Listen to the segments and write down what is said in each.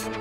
अस्सलाम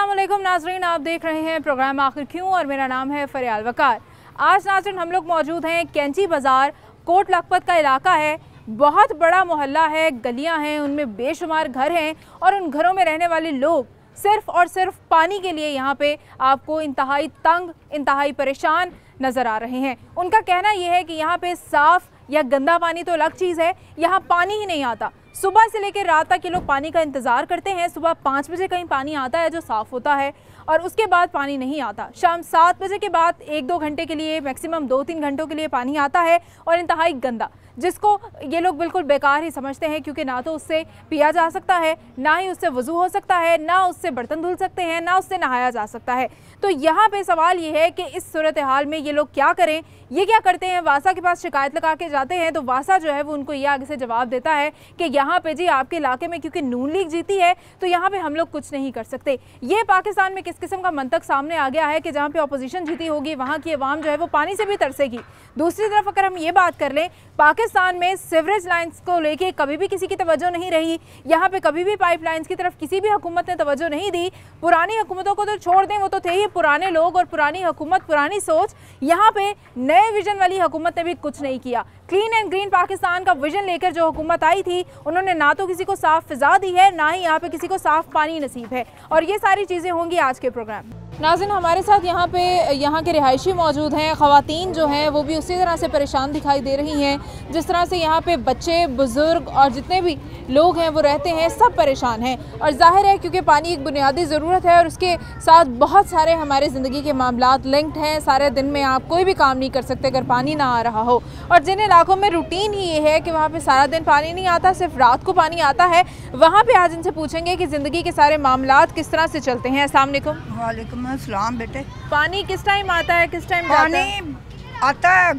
वालेकुम नाजरीन, आप देख रहे हैं प्रोग्राम आखिर क्यों और मेरा नाम है फरियाल वकार। आज नाजरीन हम लोग मौजूद हैं कैंची बाज़ार, कोट लखपत का इलाका है। बहुत बड़ा मोहल्ला है, गलियां हैं, उनमें बेशुमार घर हैं और उन घरों में रहने वाले लोग सिर्फ़ और सिर्फ पानी के लिए यहाँ पे आपको इंतहाई तंग, इंतहाई परेशान नज़र आ रहे हैं। उनका कहना यह है कि यहाँ पे साफ़ या गंदा पानी तो अलग चीज़ है, यहाँ पानी ही नहीं आता। सुबह से लेकर रात तक ये लोग पानी का इंतज़ार करते हैं। सुबह 5 बजे कहीं पानी आता है जो साफ़ होता है और उसके बाद पानी नहीं आता। शाम 7 बजे के बाद 1-2 घंटे के लिए, मैक्सिमम 2-3 घंटों के लिए पानी आता है और इंतहाई गंदा, जिसको ये लोग बिल्कुल बेकार ही समझते हैं, क्योंकि ना तो उससे पिया जा सकता है, ना ही उससे वज़ू हो सकता है, ना उससे बर्तन धुल सकते हैं, ना उससे नहाया जा सकता है। तो यहाँ पे सवाल ये है कि इस सूरत हाल में ये लोग क्या करें। ये क्या करते हैं, वासा के पास शिकायत लगा के जाते हैं तो वासा जो है वो उनको ये आगे से जवाब देता है कि यहाँ पे जी आपके इलाके में क्योंकि नून लीग जीती है तो यहाँ पे हम लोग कुछ नहीं कर सकते। ये पाकिस्तान में किस किस्म का मंतक सामने आ गया है कि जहाँ पे अपोजिशन जीती होगी वहाँ की अवाम जो है वो पानी से भी तरसेगी। दूसरी तरफ अगर हम ये बात कर लें, पाकिस्तान में सीवरेज लाइन्स को लेके कभी भी किसी की तवज्जो नहीं रही। यहाँ पे कभी भी पाइपलाइंस की तरफ किसी भी हुकूमत ने तवज्जो नहीं दी। पुरानी हुकूमतों को तो छोड़ दें, वो तो थे ही पुराने लोग और पुरानी हुकूमत, पुरानी सोच। यहाँ पे नए विजन वाली हुकूमत ने भी कुछ नहीं किया। क्लीन एंड ग्रीन पाकिस्तान का विजन लेकर जो हुकूमत आई थी, उन्होंने ना तो किसी को साफ़ फ़िज़ा दी है, ना ही यहाँ पे किसी को साफ़ पानी नसीब है। और ये सारी चीज़ें होंगी आज के प्रोग्राम में। नाज़रीन, हमारे साथ यहाँ के रिहायशी मौजूद हैं। ख़वातीन जो हैं वो भी उसी तरह से परेशान दिखाई दे रही हैं जिस तरह से यहाँ पे बच्चे, बुज़ुर्ग और जितने भी लोग हैं वो रहते हैं, सब परेशान हैं। और ज़ाहिर है क्योंकि पानी एक बुनियादी ज़रूरत है और उसके साथ बहुत सारे हमारे ज़िंदगी के मामलात लिंक्ड हैं। सारे दिन में आप कोई भी काम नहीं कर सकते अगर पानी ना आ रहा हो। और जिन इलाकों में रूटीन ही ये है कि वहाँ पर सारा दिन पानी नहीं आता, सिर्फ रात को पानी आता है, वहाँ पर आज इनसे पूछेंगे कि ज़िंदगी के सारे मामलात किस तरह से चलते हैं। अस्सलाम वालेकुम। वालेकुम अस्सलाम बेटे। पानी किस टाइम आता है, किस टाइम जाता है? पानी आता है,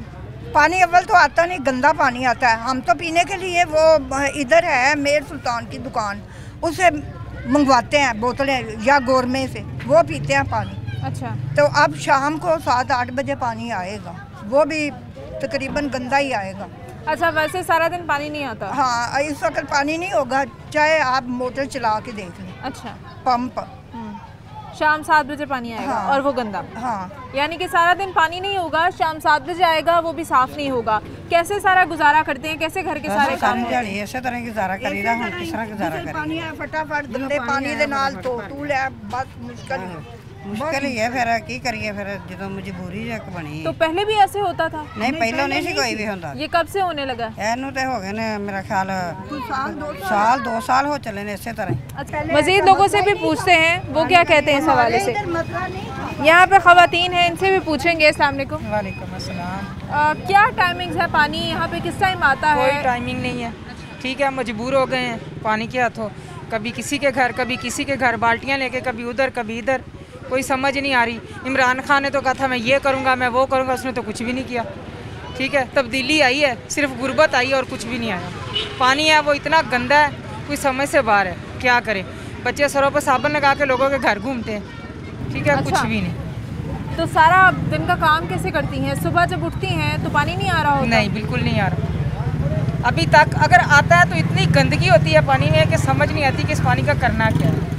पानी अव्वल तो आता नहीं, गंदा पानी आता है। हम तो पीने के लिए वो इधर है मेर सुल्तान की दुकान, उससे मंगवाते हैं बोतलें या गोरमे से, वो पीते हैं पानी। अच्छा, तो अब शाम को 7-8 बजे पानी आएगा, वो भी तकरीबन गंदा ही आएगा। अच्छा, वैसे सारा दिन पानी नहीं आता? हाँ, इस वक्त पानी नहीं होगा, चाहे आप मोटर चला के देख लें। अच्छा, पंप शाम 7 बजे पानी आएगा। हाँ, और वो गंदा। हाँ, यानी कि सारा दिन पानी नहीं होगा, शाम 7 बजे आएगा, वो भी साफ नहीं होगा। कैसे सारा गुजारा करते हैं, कैसे घर के सारे काम? इसे तरह गुजारा करीदा, हम किस तरह गुजारा करें? पानी है फटाफट गंदे पानी दे नाल तो तूल है, बस मुश्किल ही है। फिर की करिए, फिर जो मजबूरी जक बनी। तो पहले भी ऐसे होता था? नहीं, पहले नहीं सी कोई भी होता। ये कब से होने लगा? एनू तो हो गए ने मेरा ख्याल साल 2 साल हो चले ने इसी तरह। अच्छा, मजीद लोगों से भी पूछते हैं वो क्या कहते हैं इस हवाले से। यहाँ पे ख़वातीन हैं, इनसे भी पूछेंगे। अस्सलाम वालेकुम। वालेकुम अस्सलाम। क्या टाइमिंग्स है, पानी यहाँ पे किस टाइम आता है? कोई टाइमिंग नहीं है, ठीक है, मजबूर हो गए हैं पानी के हाथों। कभी किसी के घर, कभी किसी के घर, बाल्टियाँ लेके कभी उधर कभी इधर, कोई समझ नहीं आ रही। इमरान खान ने तो कहा था मैं ये करूँगा, मैं वो करूँगा, उसने तो कुछ भी नहीं किया। ठीक है, तब्दीली आई है, सिर्फ गुर्बत आई है और कुछ भी नहीं आया। पानी है वो इतना गंदा है, कोई समझ से बाहर है। क्या करें, बच्चे सरों पर साबुन लगा के लोगों के घर घूमते हैं। ठीक है, अच्छा, कुछ भी नहीं। तो सारा दिन का काम कैसे करती हैं? सुबह जब उठती हैं तो पानी नहीं आ रहा होता? नहीं, बिल्कुल नहीं आ रहा अभी तक। अगर आता है तो इतनी गंदगी होती है पानी में कि समझ नहीं आती कि इस पानी का करना क्या है।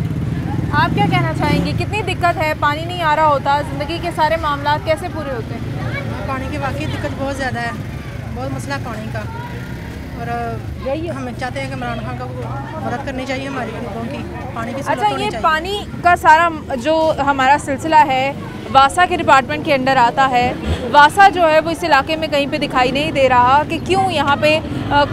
आप क्या कहना चाहेंगी, कितनी दिक्कत है, पानी नहीं आ रहा होता, ज़िंदगी के सारे मामलात कैसे पूरे होते हैं? पानी की वाकई दिक्कत बहुत ज़्यादा है, बहुत मसला है पानी का। और यही हम चाहते हैं कि इमरान खान को मदद करनी चाहिए हमारी लोगों की, पानी की। अच्छा, ये पानी का सारा जो हमारा सिलसिला है वासा के डिपार्टमेंट के अंडर आता है। वासा जो है वो इस इलाके में कहीं पे दिखाई नहीं दे रहा कि क्यों यहाँ पे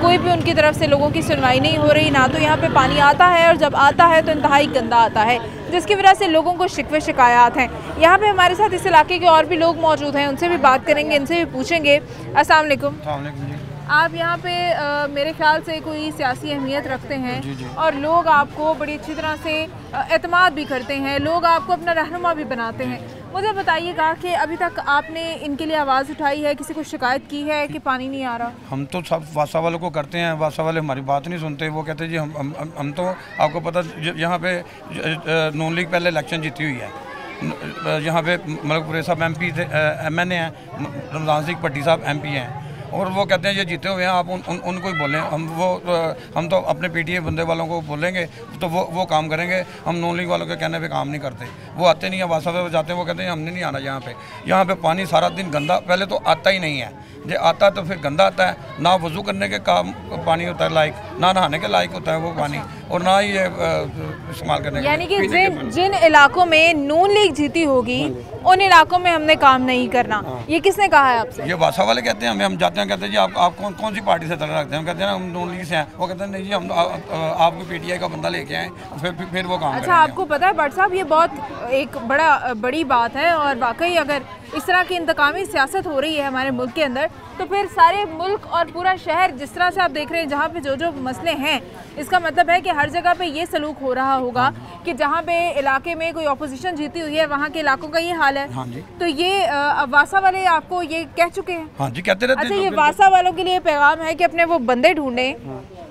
कोई भी उनकी तरफ से लोगों की सुनवाई नहीं हो रही। ना तो यहाँ पे पानी आता है और जब आता है तो इंतहाई गंदा आता है, जिसकी वजह से लोगों को शिकवे शिकायत हैं। यहाँ पे हमारे साथ इस इलाके के और भी लोग मौजूद हैं, उनसे भी बात करेंगे, इनसे भी पूछेंगे। अस्सलाम वालेकुम। आप यहाँ पे मेरे ख्याल से कोई सियासी अहमियत रखते हैं? जी जी। और लोग आपको बड़ी अच्छी तरह से एतमाद भी करते हैं, लोग आपको अपना रहनुमा भी बनाते हैं। मुझे बताइएगा कि अभी तक आपने इनके लिए आवाज़ उठाई है, किसी को शिकायत की है कि पानी नहीं आ रहा? हम तो सब वासा वालों को करते हैं, वासा वाले हमारी बात नहीं सुनते। वो कहते हैं जी हम तो आपको पता यहाँ पे नून लीग पहले इलेक्शन जीती हुई है, यहाँ पे मलकपुरे साहब MP थे, MNA हैं, रमजान सिंह भट्टी साहब MP हैं, और वो कहते हैं ये जीते हुए हैं, आप उनको ही बोलें। हम तो अपने PTA बंदे वालों को बोलेंगे तो वो काम करेंगे। हम नून लीग वालों के कहने पे काम नहीं करते। वो आते नहीं है, वासा पे जाते हैं, वो कहते हैं हमने नहीं आना यहाँ पे पानी सारा दिन गंदा, पहले तो आता ही नहीं है, जो आता है तो फिर गंदा आता है, ना वज़ू करने के काम पानी होता है लायक, ना नहाने के लायक होता है वो पानी, और ना ही ये इस्तेमाल करने के। यानी कि जिन इलाकों में नून लीग जीती होगी उन इलाकों में हमने काम नहीं करना, ये किसने कहा है आपसे? ये वासा वाले कहते हैं हमें। हम जाते हैं, कहते हैं जी आप कौन सी पार्टी से तल्लुक़ रखते हैं? हम कहते हैं हम नून लीग से हैं। वो कहते हैं नहीं जी हम आपके PTI का बंदा लेके आए, फिर वो काम। अच्छा, आपको पता है भट्ट साहब, ये बहुत एक बड़ी बात है, और वाकई अगर इस तरह की इंतकामी सियासत हो रही है हमारे मुल्क के अंदर, तो फिर सारे मुल्क और पूरा शहर जिस तरह से आप देख रहे हैं, जहाँ पे जो मसले हैं, इसका मतलब है कि हर जगह पे ये सलूक हो रहा होगा कि जहाँ पे इलाके में कोई अपोजिशन जीती हुई है, वहाँ के इलाकों का ये हाल है। हाँ जी। तो ये वासा वाले आपको ये कह चुके हैं? हाँ जी, कहते रहते हैं। अच्छा, ये वासा वालों के लिए पैगाम है कि अपने वो बंदे ढूंढें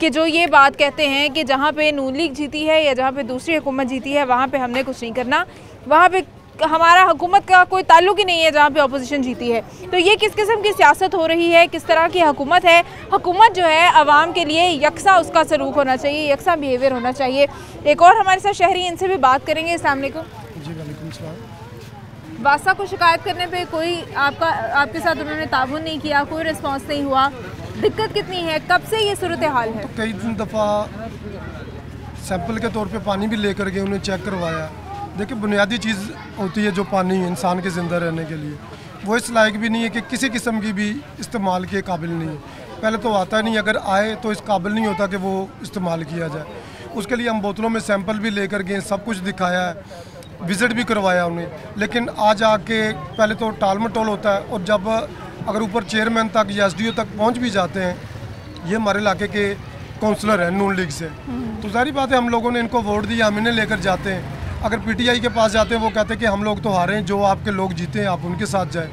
कि जो ये बात कहते हैं कि जहाँ पे नून लीग जीती है या जहाँ पे दूसरी हुकूमत जीती है वहाँ पे हमने कुछ नहीं करना, वहाँ पे हमारा हुकूमत का कोई ताल्लुक ही नहीं है जहाँ पे अपोजिशन जीती है। तो ये किस किस्म की सियासत हो रही है, किस तरह की हुकूमत है? हुकूमत जो है आवाम के लिए यकसा उसका सलूक होना चाहिए, यकसा बिहेवियर होना चाहिए। एक और हमारे साथ शहरी, इनसे भी बात करेंगे। अस्सलाम वालेकुम। जी वालेकुम सलाम। वासा को शिकायत करने पे कोई आपके साथ उन्होंने ताउन नहीं किया, कोई रिस्पॉन्स नहीं हुआ, दिक्कत कितनी है, कब से ये सूरत हाल है? तो कई दफ़ा सैंपल के तौर पे पानी भी लेकर गए, उन्हें चेक करवाया। देखिए, बुनियादी चीज़ होती है जो पानी इंसान के ज़िंदा रहने के लिए, वो इस लायक भी नहीं है कि किसी किस्म की भी इस्तेमाल के काबिल नहीं है। पहले तो आता नहीं, अगर आए तो इस काबिल नहीं होता कि वो इस्तेमाल किया जाए। उसके लिए हम बोतलों में सैंपल भी लेकर गए, सब कुछ दिखाया है, विज़िट भी करवाया उन्हें, लेकिन आज आके पहले तो टाल मटोल होता है, और जब अगर ऊपर चेयरमैन तक या SDO तक पहुँच भी जाते हैं, ये हमारे इलाके के काउंसलर हैं नून लीग से, तो सारी बात है, हम लोगों ने इनको वोट दिया, हम इन्हें लेकर जाते हैं। अगर PTI के पास जाते हैं, वो कहते हैं कि हम लोग तो हारे हैं, जो आपके लोग जीते हैं आप उनके साथ जाएं।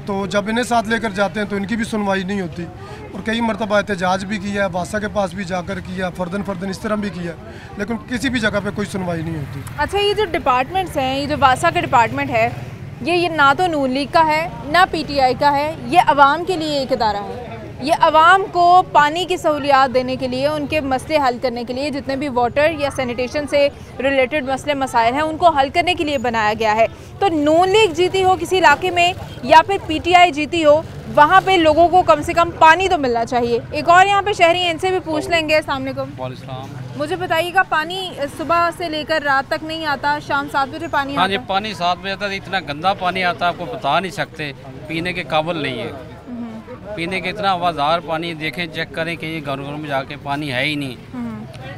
तो जब इन्हें साथ लेकर जाते हैं तो इनकी भी सुनवाई नहीं होती, और कई मरतबा एहतजाज भी किया है, वासा के पास भी जाकर किया, फर्दन इस तरह भी किया, लेकिन किसी भी जगह पे कोई सुनवाई नहीं होती। अच्छा, ये जो डिपार्टमेंट्स हैं, ये जो वासा का डिपार्टमेंट है, ये ना तो नून लीग का है ना PTI का है, ये आवाम के लिए एक इदारा है। ये आवाम को पानी की सहूलियात देने के लिए, उनके मसले हल करने के लिए, जितने भी वाटर या सैनिटेशन से रिलेटेड मसले मसाइल हैं उनको हल करने के लिए बनाया गया है। तो नून लीग जीती हो किसी इलाके में या फिर PTI जीती हो, वहाँ पे लोगों को कम से कम पानी तो मिलना चाहिए। एक और यहाँ पे शहरी हैं, इनसे भी पूछ लेंगे। अस्सलाम वालेकुम। मुझे बताइएगा, पानी सुबह से लेकर रात तक नहीं आता, शाम 7 बजे पानी आता? हाँ जी, पानी 7 बजे तक इतना गंदा पानी आता है, आपको बता नहीं सकते, पीने के काबिल नहीं है। पीने के इतना आवाज़ार पानी, देखें चेक करें कि ये घरों में जाके पानी है ही नहीं,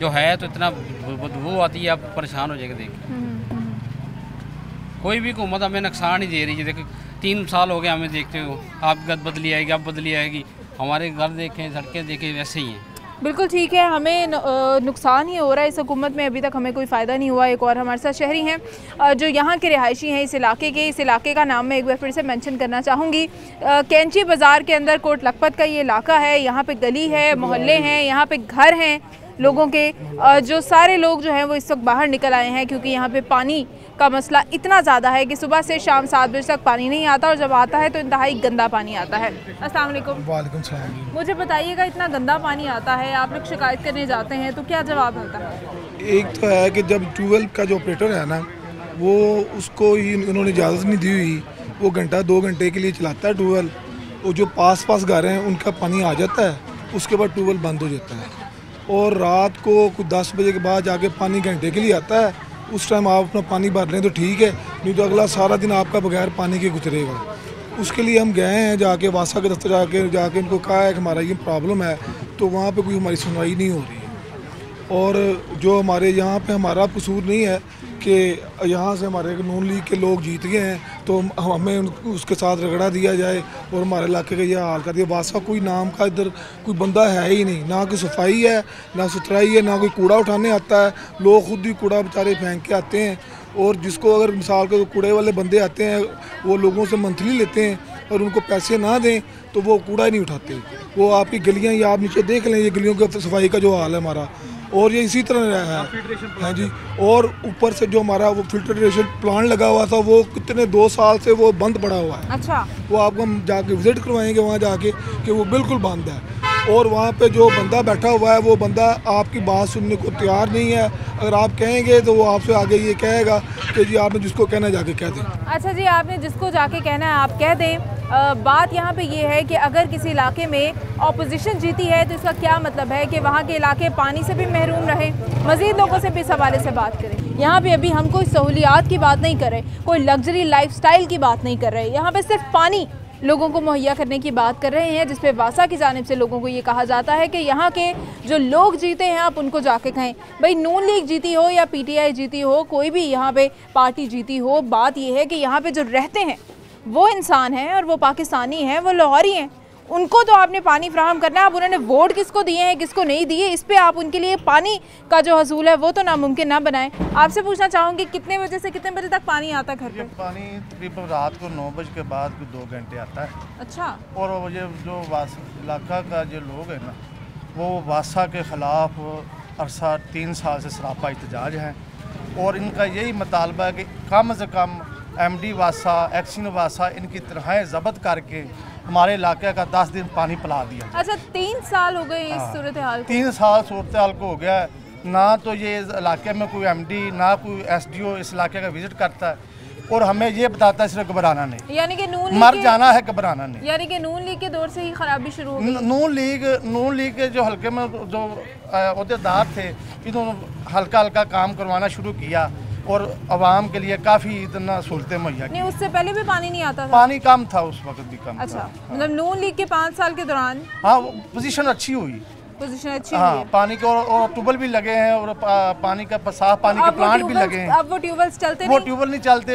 जो है तो इतना बदबू आती है, आप परेशान हो जाएगा। देखें कोई भी हुकूमत हमें नुकसान ही दे रही है। देखो 3 साल हो गए हमें देखते हो, आप बदली आएगी, अब बदली आएगी, हमारे घर देखें, सड़कें देखें, वैसे ही हैं। बिल्कुल ठीक है, हमें नुकसान ही हो रहा है इस हुकूमत में, अभी तक हमें कोई फ़ायदा नहीं हुआ। एक और हमारे साथ शहरी हैं जो यहाँ के रिहायशी हैं इस इलाके का नाम मैं एक बार फिर से मेंशन करना चाहूँगी। कैंची बाज़ार के अंदर कोट लखपत का ये इलाका है, यहाँ पे गली है, मोहल्ले हैं, यहाँ पे घर हैं लोगों के, जो सारे लोग जो हैं वो इस वक्त बाहर निकल आए हैं, क्योंकि यहाँ पे पानी का मसला इतना ज़्यादा है कि सुबह से शाम 7 बजे तक पानी नहीं आता, और जब आता है तो इंतहाई गंदा पानी आता है। अस्सलाम वालेकुम। वालेकुम सलाम। मुझे बताइएगा, इतना गंदा पानी आता है, आप लोग शिकायत करने जाते हैं तो क्या जवाब मिलता है? एक तो है कि जब ट्यूबवेल का जो ऑपरेटर है ना, वो उसको ही उन्होंने इजाज़त नहीं दी हुई, वो घंटा 2 घंटे के लिए चलाता है ट्यूबवेल, वो जो पास घर हैं उनका पानी आ जाता है, उसके बाद ट्यूबवेल बंद हो जाता है, और रात को कुछ 10 बजे के बाद जाके पानी घंटे के लिए आता है। उस टाइम आप अपना पानी भर लें तो ठीक है, नहीं तो अगला सारा दिन आपका बगैर पानी के गुजरेगा। उसके लिए हम गए हैं, जाके वासा के दफ्तर जाके उनको कहा है कि हमारा ये प्रॉब्लम है, तो वहाँ पे कोई हमारी सुनवाई नहीं हो रही है। और जो हमारे यहाँ पे हमारा कसूर नहीं है कि यहाँ से हमारे नून लीग के लोग जीत गए हैं तो हमें उसके साथ रगड़ा दिया जाए और हमारे इलाके का यह हाल कर दिया। बादशाह कोई नाम का इधर कोई बंदा है ही नहीं, ना कोई सफाई है ना सुथराई है, ना कोई कूड़ा उठाने आता है। लोग खुद ही कूड़ा बेचारे फेंक के आते हैं और जिसको अगर मिसाल के कूड़े वाले बंदे आते हैं वो लोगों से मंथली लेते हैं और उनको पैसे ना दें तो वो कूड़ा ही नहीं उठाते। वो आपकी गलियाँ या आप नीचे देख लें, ये गलियों की सफाई का जो हाल है हमारा, और ये इसी तरह रहा है। हाँ जी, और ऊपर से जो हमारा वो फिल्ट्रेशन प्लांट लगा हुआ था वो कितने 2 साल से वो बंद पड़ा हुआ है। अच्छा, वो आपको हम जाके विजिट करवाएंगे वहाँ जाके कि वो बिल्कुल बंद है। और वहाँ पे जो बंदा बैठा हुआ है वो बंदा आपकी बात सुनने को तैयार नहीं है। अगर आप कहेंगे तो वो आपसे आगे ये कहेगा कि जी आपने जिसको कहना है जाके कह दें। अच्छा जी, आपने जिसको जाके कहना है आप कह दें। बात यहाँ पे ये है कि अगर किसी इलाके में ऑपोजिशन जीती है तो इसका क्या मतलब है कि वहाँ के इलाके पानी से भी महरूम रहे। मज़ीद लोगों से भी इस हवाले से बात करें। यहाँ पे अभी हम कोई सहूलियात की बात नहीं कर रहे, कोई लग्जरी लाइफस्टाइल की बात नहीं कर रहे। यहाँ पे सिर्फ पानी लोगों को मुहैया करने की बात कर रहे हैं, जिस पे वासा की जानिब से लोगों को ये कहा जाता है कि यहाँ के जो लोग जीते हैं आप उनको जाके कहें। भाई नून लीग जीती हो या पीटीआई जीती हो, कोई भी यहाँ पे पार्टी जीती हो, बात ये है कि यहाँ पे जो रहते हैं वो इंसान हैं और वो पाकिस्तानी हैं, वो लाहौरी हैं। उनको तो आपने पानी फ्राहम करना है। अब उन्होंने वोट किसको दिए हैं किसको नहीं दिए, इस पे आप उनके लिए पानी का जो हसूल है वो तो नामुमकिन ना बनाएं। आपसे पूछना चाहूँगी कितने बजे से कितने बजे तक पानी आता है घर पे? पानी तकरीबन रात को 9 बजे के बाद 2 घंटे आता है। अच्छा, और ये जो इलाका का जो लोग हैं ना वो वासा के ख़िलाफ़ अरसा 3 साल से सरापा एहतजाज है और इनका यही मुतालबा है कि कम से कम MD वासा, एक्सिन वासा इनकी तनख्वाहें ज़ब्त करके हमारे इलाके का 10 दिन पानी पिला दिया। अच्छा, 3 साल हो गए इस सूरत हाल को? 3 साल सूरत हाल को हो गया है। ना तो ये इलाके में कोई MD ना कोई SDO इस इलाके का विज़िट करता है और हमें ये बताता है सिर्फ घबराना नहीं, यानी कि नून मर जाना है, घबराना नहीं। यानी कि नून लीग के दौर से ही खराबी शुरू हो गई। नून लीग के जो हल्के में जो अहदेदार थे इन्होंने हल्का हल्का काम करवाना शुरू किया और आवाम के लिए काफ़ी इतना सहूलतें मुहैया की। नहीं, उससे पहले भी पानी नहीं आता था? पानी कम था उस वक्त भी कम। अच्छा, मतलब नून लीग के 5 साल के दौरान हाँ पोजीशन अच्छी हुई, पोजीशन अच्छी हाँ, हुई है। पानी के और ट्यूबवेल भी लगे हैं और पानी का साफ पानी के प्लांट भी लगे हैं। अब वो ट्यूबवेल्स चलते वो ट्यूबवेल नहीं चलते,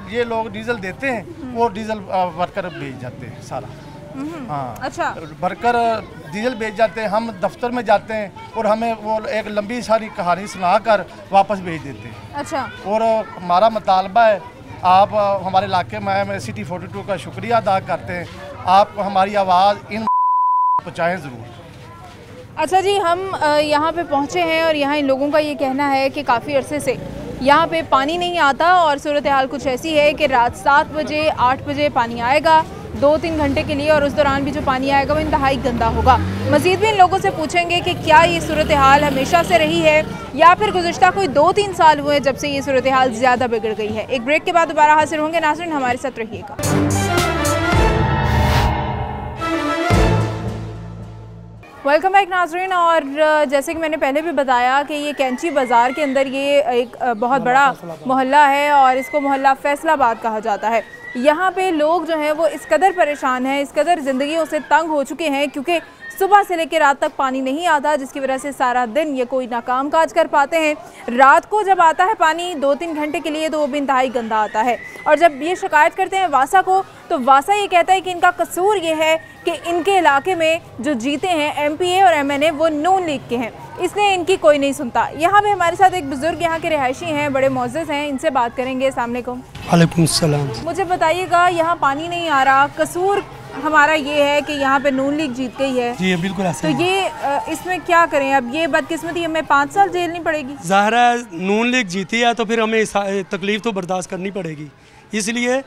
ये लोग डीजल देते हैं, वो डीजल वर्कर भेज जाते हैं सारा। हाँ, अच्छा, भरकर डीजल भेज जाते हैं, हम दफ्तर में जाते हैं और हमें वो एक लंबी सारी कहानी सुनाकर वापस भेज देते हैं। अच्छा, और हमारा मुतालबा है आप हमारे इलाके में आए, मैं सिटी 42 का शुक्रिया अदा करते हैं, आप हमारी आवाज़ इन पहुँचाएँ ज़रूर। अच्छा जी, हम यहाँ पे पहुँचे हैं और यहाँ इन लोगों का ये कहना है कि काफ़ी अरसे से यहाँ पे पानी नहीं आता और सूरत हाल कुछ ऐसी है कि रात 7 बजे 8 बजे पानी आएगा 2-3 घंटे के लिए और उस दौरान भी जो पानी आएगा वो इंतहाई गंदा होगा। मज़ीद भी इन लोगों से पूछेंगे कि क्या ये सूरत हाल हमेशा से रही है या फिर गुज़श्ता कोई 2-3 साल हुए जब से ये सूरत हाल ज़्यादा बिगड़ गई है। एक ब्रेक के बाद दोबारा हाजिर होंगे। नाज़रीन, हमारे साथ रहिएगा। वेलकम बैक नाज़रीन। और जैसे कि मैंने पहले भी बताया कि ये कैंची बाज़ार के अंदर ये एक बहुत बड़ा मोहल्ला है और इसको मोहल्ला फैसलाबाद कहा जाता है। यहाँ पे लोग जो हैं वो इस कदर परेशान हैं, इस कदर ज़िंदगियों से तंग हो चुके हैं क्योंकि सुबह से लेकर रात तक पानी नहीं आता, जिसकी वजह से सारा दिन ये कोई ना काम काज कर पाते हैं। रात को जब आता है पानी 2-3 घंटे के लिए तो वो भी इंतहाई गंदा आता है। और जब ये शिकायत करते हैं वासा को तो वासा ये कहता है कि इनका कसूर ये है कि इनके इलाके में जो जीते हैं MPA और MNA वो नून लीग के हैं, इसलिए इनकी कोई नहीं सुनता। यहाँ पे हमारे साथ एक बुज़ुर्ग यहाँ के रिहायशी हैं, बड़े मोअज़्ज़ज़ हैं, इनसे बात करेंगे। अस्सलाम वालेकुम। वालेकुम सलाम। मुझे बताइएगा, यहाँ पानी नहीं आ रहा, कसूर हमारा ये है कि यहाँ पे नून लीग जीत गई है। जी बिल्कुल ऐसा। तो ये इसमें क्या करें? अब ये बदकिस्मती हमें 5 साल झेलनी पड़ेगी। ज़ाहिर है नून लीग जीती है तो फिर हमें तकलीफ़ तो बर्दाश्त करनी पड़ेगी, इसलिए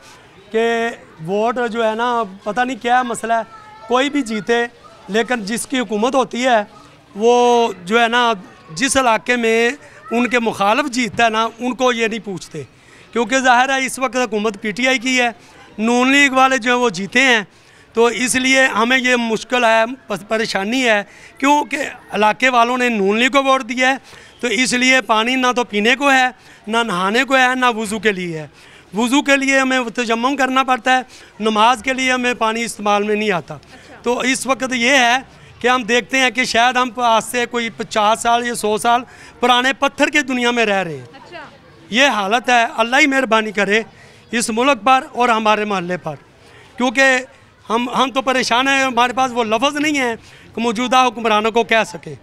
कि वोट जो है ना पता नहीं क्या मसला है, कोई भी जीते लेकिन जिसकी हुकूमत होती है वो जो है ना जिस इलाके में उनके मुखालफ जीतता है ना उनको ये नहीं पूछते, क्योंकि ज़ाहिर है इस वक्त हुकूमत PTI की है, नून लीग वाले जो है वो जीते हैं, तो इसलिए हमें ये मुश्किल है, परेशानी है, क्योंकि इलाके वालों ने नून लीग को वोट दिया है, तो इसलिए पानी ना तो पीने को है, ना नहाने को है, ना वज़ू के लिए है। वज़ू के लिए हमें तयम्मुम करना पड़ता है, नमाज के लिए हमें पानी इस्तेमाल में नहीं आता। तो इस वक्त ये है कि हम देखते हैं कि शायद हम आज से कोई 50 साल या 100 साल पुराने पत्थर की दुनिया में रह रहे हैं। ये हालत है, अल्लाह ही मेहरबानी करे इस मुल्क पर और हमारे मोहल्ले पर, क्योंकि हम तो परेशान हैं। हमारे पास वो लफ्ज़ नहीं है कि मौजूदा हुक्मरानों को कह सकें।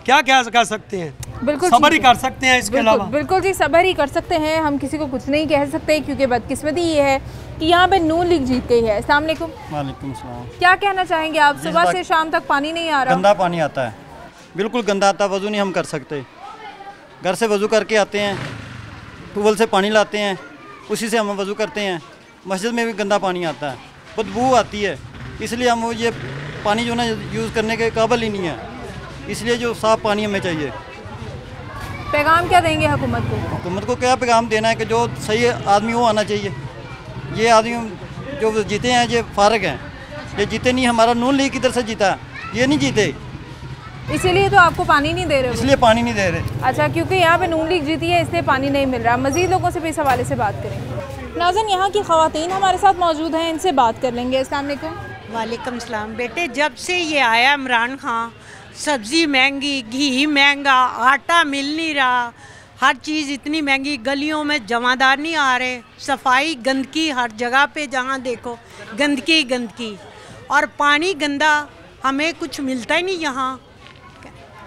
क्या कर सकते हैं? बिल्कुल सब्र ही कर सकते हैं, इसके अलावा बिल्कुल जी सब्र ही कर सकते हैं। हम किसी को कुछ नहीं कह सकते, क्योंकि बदकिस्मती ये है कि यहाँ पे नून लीग जीत गई है। अस्सलाम वालेकुम। वालेकुम सलाम। क्या कहना चाहेंगे आप? सुबह से शाम तक पानी नहीं आ रहा। गंदा पानी आता है, बिल्कुल गंदा आता है। वज़ू नहीं हम कर सकते। घर से वज़ू करके आते हैं, ट्यूबवेल से पानी लाते हैं, उसी से हम वज़ू करते हैं। मस्जिद में भी गंदा पानी आता है, बदबू आती है, इसलिए हम ये पानी जो ना यूज़ करने के काबिल ही नहीं है। इसलिए जो साफ़ पानी हमें चाहिए। पैगाम क्या देंगे हुकूमत को? हुकूमत को क्या पैगाम देना है कि जो सही आदमी वो आना चाहिए। ये आदमी जो जीते हैं ये फारग हैं, ये जीते नहीं। हमारा नून लीग किधर से जीता, ये नहीं जीते, इसीलिए तो आपको पानी नहीं दे रहे। इसलिए पानी नहीं दे रहे। अच्छा, क्योंकि यहाँ पे नून लीग जीती है इसलिए पानी नहीं मिल रहा। मज़ीद लोगों से भी इस हवाले से बात करेंगे। नाज़रीन, यहाँ की ख़वातीन हमारे साथ मौजूद हैं, इनसे बात कर लेंगे। अस्सलाम वालेकुम। वालेकुम सलाम। बेटे, जब से ये आया इमरान खान, सब्ज़ी महंगी, घी महंगा, आटा मिल नहीं रहा, हर चीज़ इतनी महंगी, गलियों में जमादार नहीं आ रहे, सफाई गंदगी हर जगह पे, जहाँ देखो गंदगी गंदगी, और पानी गंदा, हमें कुछ मिलता ही नहीं यहाँ।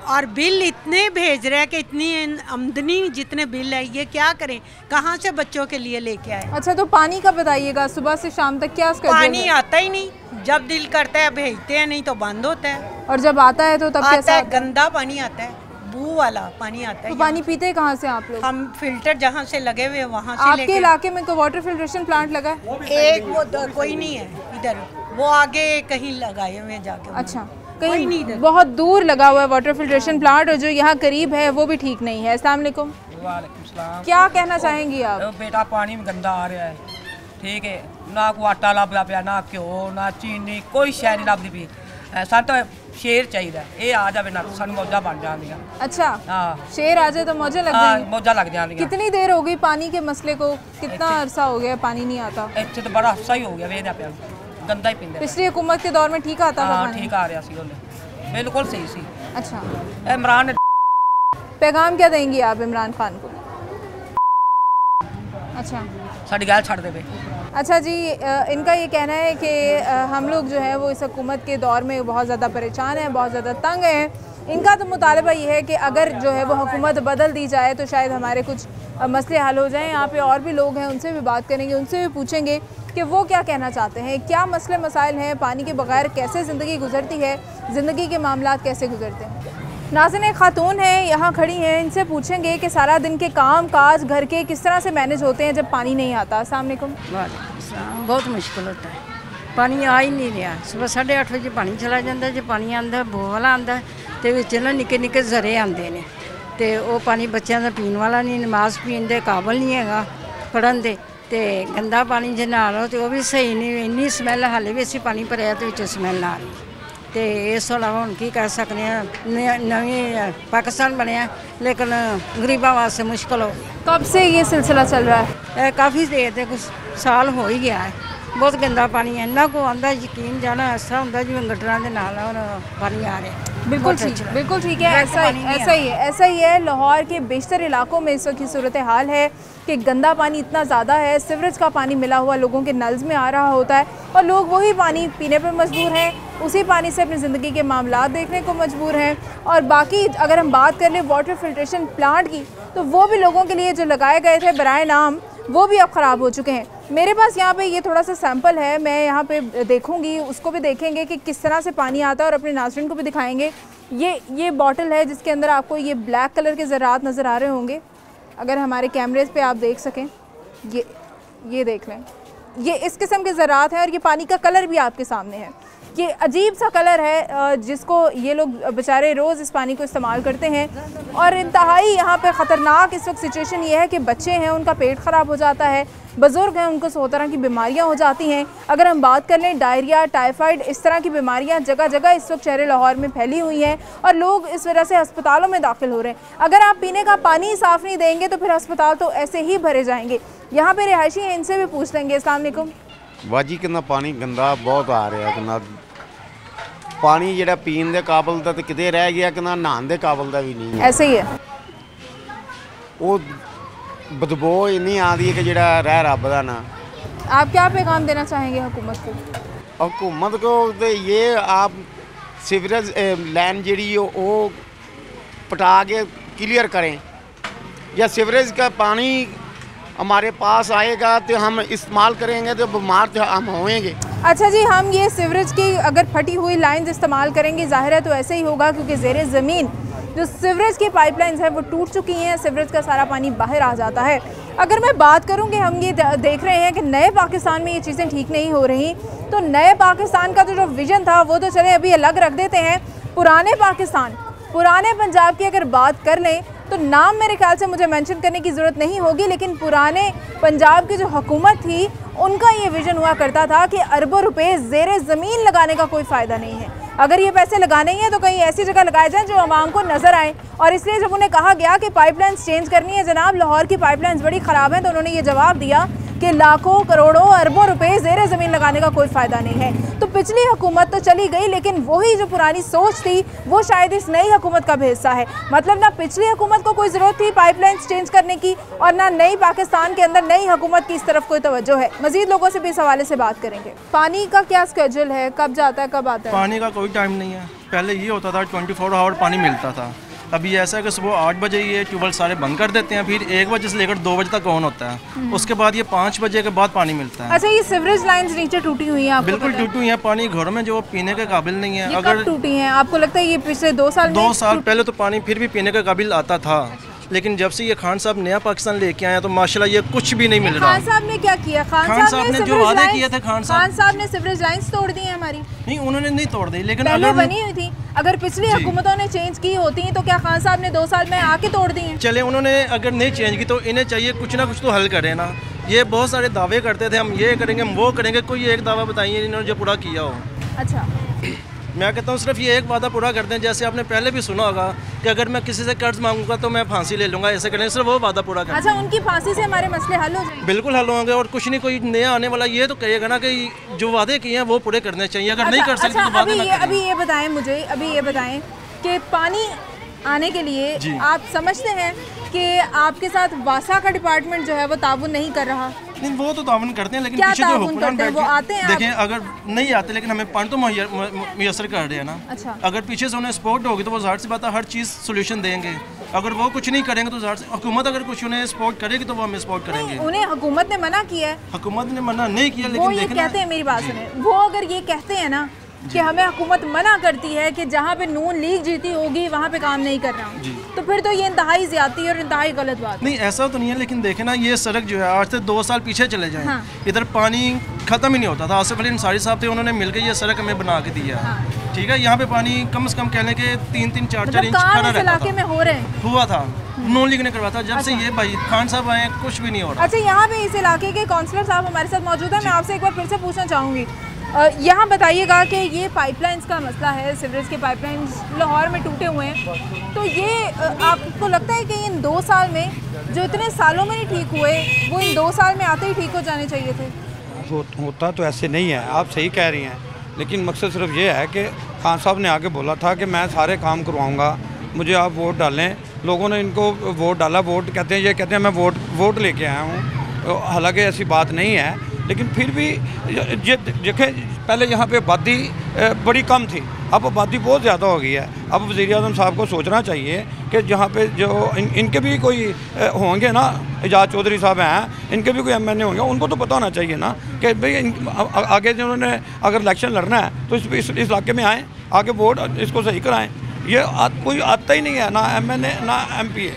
और बिल इतने भेज रहे हैं कि इतनी आमदनी जितने बिल है, ये क्या करें, कहाँ से बच्चों के लिए लेके आए। अच्छा, तो पानी का बताइएगा, सुबह से शाम तक क्या पानी आता ही नहीं, जब दिल करता है भेजते हैं, नहीं तो बंद होता है। और जब आता है तो तब कैसा है? गंदा पानी आता है, बू वाला पानी आता है। तो पानी पीते कहाँ से आप लोग? हम फिल्टर जहाँ से लगे हुए वहाँ से। आपके इलाके में कोई वाटर फिल्ट्रेशन प्लांट लगा है? एक वो कोई नहीं है इधर, वो आगे कहीं लगाए हुए जाके। अच्छा, कहीं नहीं, बहुत दूर लगा हुआ है वाटर फिल्ट्रेशन प्लांट, और जो यहाँ करीब है वो भी ठीक नहीं है। अस्सलाम वालेकुम। वालेकुम सलाम। क्या कहना चाहेंगी आप? बेटा, पानी में गंदा आ रहा है, ठीक है, ना को आटा लभदा पिया, ना घ्यो, ना चीनी, कोई शै नहीं लभदी पई। सानूं तो शेर चाहिए, ये आ जाए ना सानूं मौजा बन जांदियां। अच्छा, हाँ, शेर आ जाए तो मौजा लग जाएंगी। मौजा लग जांदियां। कितनी देर हो गई पानी के मसले को? कितना अरसा हो गया पानी नहीं आता? इत्थे तो बड़ा अरसा ही हो गया, वेखदा पिया गंदा ही पींदे। पिछली हुकूमत के दौर में ठीक आता था पानी? ठीक आ रहा सी, बिल्कुल सही सी। अच्छा, इमरान ने पैगाम क्या देंगी आप इमरान खान को? अच्छा, साड़ी गैल छड़ दे। अच्छा जी, इनका ये कहना है कि हम लोग जो है वो इस हुकूमत के दौर में बहुत ज़्यादा परेशान हैं, बहुत ज़्यादा तंग हैं। इनका तो मुतालबा ये है कि अगर जो है वो हुकूमत बदल दी जाए तो शायद हमारे कुछ मसले हल हो जाएं। यहाँ पे और भी लोग हैं, उनसे भी बात करेंगे, उनसे भी पूछेंगे कि वो क्या कहना चाहते हैं, क्या मसले मसाइल हैं, पानी के बगैर कैसे ज़िंदगी गुजरती है, ज़िंदगी के मामलात कैसे गुजरते हैं। नाज़रीन, एक खातून हैं यहाँ खड़ी हैं, इनसे पूछेंगे कि सारा दिन के काम काज घर के किस तरह से मैनेज होते हैं जब पानी नहीं आता। अस्सलाम वालेकुम। बहुत मुश्किल होता है, पानी आ ही नहीं रहा। सुबह 8:30 बजे पानी चला जाता है, जो पानी आता बो वाला आता है, तो विच ना निक्के निक्के जरे आते हैं, तो वो पानी बच्चों का पीने वाला नहीं, नमाज पीने के काबिल नहीं है, पढ़न दे, तो गंदा पानी जो ना लो तो वह भी सही नहीं। इन्नी स्मैल, हाले भी असी पानी भरया तो स्मैल आ रही, तो इस अलावा हम की कर सकते हैं। नवी पाकिस्तान बनया, लेकिन गरीबों वास्ते मुश्किल हो गया। कब से ये सिलसिला चल रहा है? काफ़ी देर से, कुछ साल हो ही गया है। बहुत गंदा पानी है, इन्ना को आंदा यकीन जाना ऐसा होंगे जिवें गटरां दे नाल पानी आ रहा है। बिल्कुल ठीक है, ऐसा ही है। लाहौर के बेशतर इलाकों में इस वक्त की सूरत हाल है कि गंदा पानी इतना ज़्यादा है, सीवरेज का पानी मिला हुआ लोगों के नल्स में आ रहा होता है, और लोग वही पानी पीने पर मजबूर हैं, उसी पानी से अपनी ज़िंदगी के मामलात देखने को मजबूर हैं। और बाकी अगर हम बात कर लें वाटर फिल्ट्रेशन प्लांट की, तो वो भी लोगों के लिए जो लगाए गए थे बराए नाम, वो भी अब ख़राब हो चुके हैं। मेरे पास यहाँ पे ये थोड़ा सा सैंपल है, मैं यहाँ पे देखूँगी, उसको भी देखेंगे कि किस तरह से पानी आता है, और अपने नाज़रीन को भी दिखाएंगे। ये बॉटल है जिसके अंदर आपको ये ब्लैक कलर के ज़रात नज़र आ रहे होंगे, अगर हमारे कैमरेज़ पे आप देख सकें, ये देख लें, ये इस किस्म के ज़रात हैं, और ये पानी का कलर भी आपके सामने है। ये अजीब सा कलर है जिसको ये लोग बेचारे रोज़ इस पानी को इस्तेमाल करते हैं, और इंतहाई यहाँ पे ख़तरनाक इस वक्त सिचुएशन ये है कि बच्चे हैं उनका पेट ख़राब हो जाता है, बुज़ुर्ग हैं उनको 100 तरह की बीमारियाँ हो जाती हैं। अगर हम बात कर लें डायरिया, टाइफाइड, इस तरह की बीमारियाँ जगह जगह इस वक्त शहर लाहौर में फैली हुई हैं, और लोग इस वजह से अस्पतालों में दाखिल हो रहे हैं। अगर आप पीने का पानी साफ़ नहीं देंगे तो फिर अस्पताल तो ऐसे ही भरे जाएंगे। यहाँ पे रिहायशी हैं, इनसे भी पूछ लेंगे। अस्सलाम वालेकुम। वाजी कितना पानी गंदा बहुत आ रहा है, कितना पानी ਜਿਹੜਾ ਪੀਣ ਦੇ ਕਾਬਲ ਦਾ ਤੇ ਕਿਤੇ ਰਹਿ ਗਿਆ, ਕਿਨਾ ਨਹਾਉਣ ਦੇ ਕਾਬਲ ਦਾ ਵੀ ਨਹੀਂ ਹੈ। ऐसे ही है, ਉਹ बदबू इन्नी आती है कि जरा रह रब का ना। आप क्या पैगाम देना चाहेंगे हुकूमत को? हुकूमत को तो ये आप सीवरेज लाइन जी वो पटा के क्लियर करें, या सीवरेज का पानी हमारे पास आएगा तो हम इस्तेमाल करेंगे तो बीमार तो हम होंगे। अच्छा जी, हम ये सीवरेज की अगर फटी हुई लाइंस इस्तेमाल करेंगे, ज़ाहिर है तो ऐसे ही होगा, क्योंकि ज़ेरे ज़मीन जो सीवरेज की पाइपलाइंस है वो टूट चुकी हैं, सीवरेज का सारा पानी बाहर आ जाता है। अगर मैं बात करूं कि हम ये देख रहे हैं कि नए पाकिस्तान में ये चीज़ें ठीक नहीं हो रही, तो नए पाकिस्तान का जो विज़न था वो तो चले अभी अलग रख देते हैं। पुराने पाकिस्तान, पुराने पंजाब की अगर बात कर लें तो नाम मेरे ख्याल से मुझे मेंशन करने की ज़रूरत नहीं होगी, लेकिन पुराने पंजाब की जो हुकूमत थी उनका ये विज़न हुआ करता था कि अरबों रुपए ज़ेरे ज़मीन लगाने का कोई फ़ायदा नहीं है। अगर ये पैसे लगाने ही हैं तो कहीं ऐसी जगह लगाए जाएं जो आवाम को नज़र आए। और इसलिए जब उन्हें कहा गया कि पाइपलाइंस चेंज करनी है, जनाब लाहौर की पाइपलाइंस बड़ी ख़राब है, तो उन्होंने ये जवाब दिया कि लाखों करोड़ों अरबों रुपए ज़ेरे ज़मीन लगाने का कोई फ़ायदा नहीं है। तो पिछली हुकूमत तो चली गई, लेकिन वही जो पुरानी सोच थी वो शायद इस नई हुकूमत का भी हिस्सा है। मतलब ना पिछली हुकूमत को कोई ज़रूरत थी पाइपलाइंस चेंज करने की, और ना नई पाकिस्तान के अंदर नई हुकूमत की इस तरफ कोई तवज्जो है। मज़ीद लोगों से भी इस हवाले से बात करेंगे। पानी का क्या स्केड्यूल है, कब जाता है कब आता है? पानी का कोई टाइम नहीं है। पहले ये होता था 24 आवर पानी मिलता था। अभी ऐसा है कि सुबह 8 बजे ये ट्यूबवेल सारे बंद कर देते हैं, फिर 1 बजे से लेकर 2 बजे तक ऑन होता है, उसके बाद ये 5 बजे के बाद पानी मिलता है। अच्छा, ये सीवरेज लाइंस नीचे टूटी हुई हैं? बिल्कुल टूटी हुई है, पानी घरों में जो पीने के काबिल नहीं है। अगर टूटी हैं, आपको लगता है ये पिछले 2 साल? 2 साल पहले तो पानी फिर भी पीने के काबिल आता था, लेकिन जब से ये खान साहब नया पाकिस्तान लेके आए तो माशाल्लाह ये कुछ भी नहीं मिल रहा। खान साहब ने क्या किया? खान साहब ने जो वादे किए थे, खान साहब ने सीवरेज लाइंस तोड़ दी है हमारी। नहीं, उन्होंने नहीं तोड़ दी, लेकिन पहले बनी हुई थी। अगर पिछली हुकूमतों ने चेंज की होती तो क्या खान साहब ने 2 साल में आके तोड़ दी हैं? चले, उन्होंने अगर नहीं चेंज की तो इन्हें चाहिए कुछ ना कुछ तो हल करें ना। ये बहुत सारे दावे करते थे, हम ये करेंगे हम वो करेंगे, कोई एक दावा बताइए इन्होंने जो पूरा किया हो। अच्छा, मैं कहता हूँ सिर्फ ये एक वादा पूरा कर दें। जैसे आपने पहले भी सुना होगा कि अगर मैं किसी से कर्ज मांगूंगा तो मैं फांसी ले लूंगा, ऐसे करें, सिर्फ वो वादा पूरा कर। अच्छा, उनकी फांसी से हमारे मसले हल हो जाएंगे? बिल्कुल हल होंगे, और कुछ नहीं, कोई नया आने वाला ये तो कहेगा ना कि जो वादे किए हैं वो पूरे करने चाहिए। अगर नहीं कर सकते तो अभी ये बताएं मुझे, अभी ये बताएं कि पानी आने के लिए आप समझते हैं कि आपके साथ वासा का डिपार्टमेंट जो है वो ताउन नहीं कर रहा? नहीं, वो तो ताउन करते हैं, लेकिन पीछे जो हुक्मरान बैठ वो आते हैं, देखें अगर नहीं आते लेकिन हमें पानी तो मुयसर कर रहे हैं ना। अच्छा, अगर पीछे से उन्हें सपोर्ट होगी तो वो ज़ाहिर सी बात है हर चीज़ सोल्यूशन देंगे। अगर वो कुछ नहीं करेंगे तो ज़ाहिर से हुकूमत अगर कुछ उन्हें सपोर्ट करेगी तो वो हमें सपोर्ट करेंगे। उन्हें हुकूमत ने मना किया है? हुकूमत ने मना नहीं किया, लेकिन वो ये कहते हैं, मेरी बात सुने, वो अगर ये कहते हैं ना कि हमें हुकूमत मना करती है कि जहाँ पे नून लीग जीती होगी वहाँ पे काम नहीं कर रहा हूँ, तो फिर तो ये इंतहाई ज्यादती और इंतहाई गलत बात। नहीं, ऐसा तो नहीं है, लेकिन देखे ना ये सड़क जो है आज से 2 साल पीछे चले जाएं, हाँ। इधर पानी ख़त्म ही नहीं होता था। आसिफ अली अंसारी साहब थे, उन्होंने मिलकर ये सड़क हमें बना के दिया है, हाँ। ठीक है, यहाँ पे पानी कम से कम कहने के 3-3, 4-4 इंच खड़ा रहता था, में हो रहे हुआ था, नून लीग ने करवाया था। जब से ये भाई खान साहब आए कुछ भी नहीं हो रहा। अच्छा, यहाँ पे इस इलाके के काउंसलर साहब हमारे साथ मौजूद है, मैं आपसे एक बार फिर से पूछना चाहूँगी, यहाँ बताइएगा कि ये पाइपलाइंस का मसला है, सीवरेज के पाइपलाइंस लाहौर में टूटे हुए हैं, तो ये आपको लगता है कि इन 2 साल में जो इतने सालों में नहीं ठीक हुए वो इन 2 साल में आते ही ठीक हो जाने चाहिए थे? होता तो ऐसे नहीं है, आप सही कह रही हैं, लेकिन मकसद सिर्फ ये है कि खान साहब ने आके बोला था कि मैं सारे काम करवाऊँगा, मुझे आप वोट डालें। लोगों ने इनको वोट डाला, वोट कहते हैं, ये कहते हैं मैं वोट लेके आया हूँ, हालांकि ऐसी बात नहीं है, लेकिन फिर भी ये देखें पहले यहाँ पे आबादी बड़ी कम थी, अब आबादी बहुत ज़्यादा हो गई है। अब वज़ीर-ए-आज़म साहब को सोचना चाहिए कि जहाँ पे जो इनके भी कोई होंगे ना, एजाज चौधरी साहब हैं, इनके भी कोई MNA होंगे, उनको तो पता होना चाहिए ना कि भाई आगे जो उन्होंने अगर इलेक्शन लड़ना है तो इस इलाके में आएँ, आके वोट इसको सही कराएँ। ये कोई आता ही नहीं है, ना MNA ना MPA